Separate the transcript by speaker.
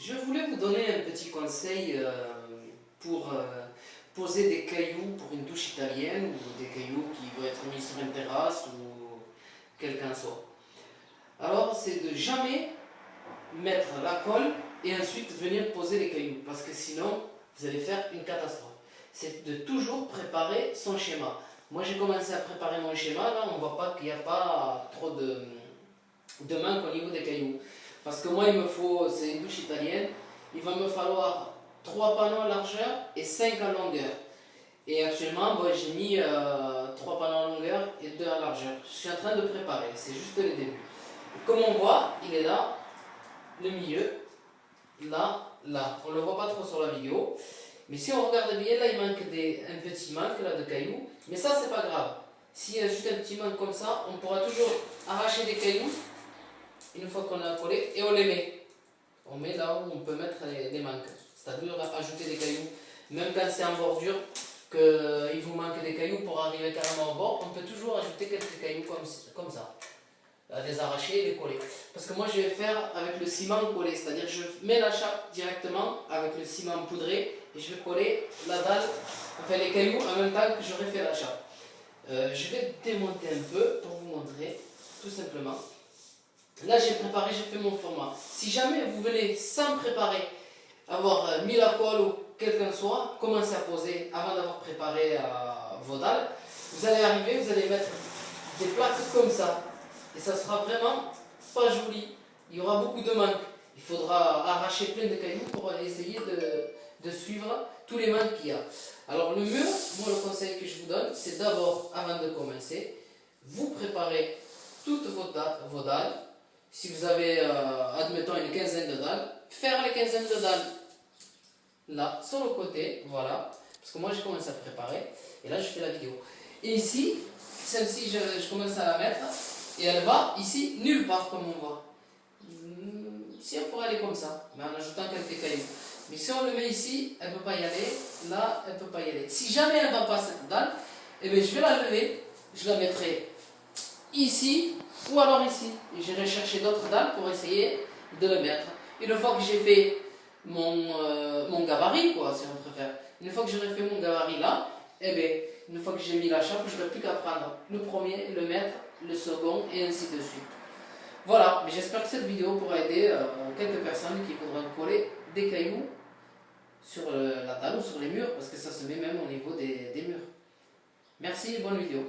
Speaker 1: Je voulais vous donner un petit conseil pour poser des cailloux pour une douche italienne ou des cailloux qui vont être mis sur une terrasse ou quelqu'un soit. Alors, c'est de jamais mettre la colle et ensuite venir poser les cailloux parce que sinon, vous allez faire une catastrophe. C'est de toujours préparer son schéma. Moi, j'ai commencé à préparer mon schéma. Là, on voit pas qu'il n'y a pas trop de manque au niveau des cailloux. Parce que moi, il me faut, c'est une douche italienne, il va me falloir 3 panneaux en largeur et 5 en longueur. Et actuellement, bon, j'ai mis 3 panneaux en longueur et 2 en largeur. Je suis en train de préparer, c'est juste le début. Comme on voit, il est là, le milieu, là, là. On ne le voit pas trop sur la vidéo. Mais si on regarde bien, là, il manque un petit manque là, de cailloux. Mais ça, c'est pas grave. S'il y a juste un petit manque comme ça, on pourra toujours arracher des cailloux une fois qu'on a collé et on les met. On met là où on peut mettre les manques. C'est-à-dire ajouter des cailloux. Même quand c'est en bordure, qu'il vous manque des cailloux pour arriver carrément au bord, on peut toujours ajouter quelques cailloux comme ça. Les arracher et les coller. Parce que moi je vais faire avec le ciment collé, c'est-à-dire je mets la chape directement avec le ciment poudré et je vais coller la dalle, enfin les cailloux en même temps que j'aurais fait la chape. Je vais démonter un peu pour vous montrer, tout simplement. Là j'ai préparé, j'ai fait mon format. Si jamais vous venez sans préparer, avoir mis la colle ou quel qu'en soit, commencez à poser avant d'avoir préparé vos dalles, vous allez arriver, vous allez mettre des plaques comme ça. Et ça sera vraiment pas joli. Il y aura beaucoup de manques. Il faudra arracher plein de cailloux pour essayer de suivre tous les manques qu'il y a. Alors le mur, moi le conseil que je vous donne, c'est d'abord, avant de commencer, vous préparez toutes vos dalles. Si vous avez, admettons, une quinzaine de dalles, faire les quinzaines de dalles là, sur le côté, voilà. Parce que moi j'ai commencé à préparer, et là je fais la vidéo. Et ici, celle-ci, je commence à la mettre. Et elle va ici nulle part comme on voit. Si elle pourrait aller comme ça, mais en ajoutant quelques cailloux. Mais si on le met ici, elle ne peut pas y aller. Là, elle ne peut pas y aller. Si jamais elle ne va pas cette dalle, eh bien, je vais la lever. Je la mettrai ici ou alors ici. Et j'irai chercher d'autres dalles pour essayer de le mettre. Une fois que j'ai fait mon gabarit, quoi, si on préfère. Une fois que j'aurai fait mon gabarit là, eh bien, une fois que j'ai mis la chape, je n'aurai plus qu'à prendre le premier, le mettre, le second et ainsi de suite. Voilà, mais j'espère que cette vidéo pourra aider quelques personnes qui voudront coller des cailloux sur la dalle ou sur les murs, parce que ça se met même au niveau des murs. Merci, bonne vidéo.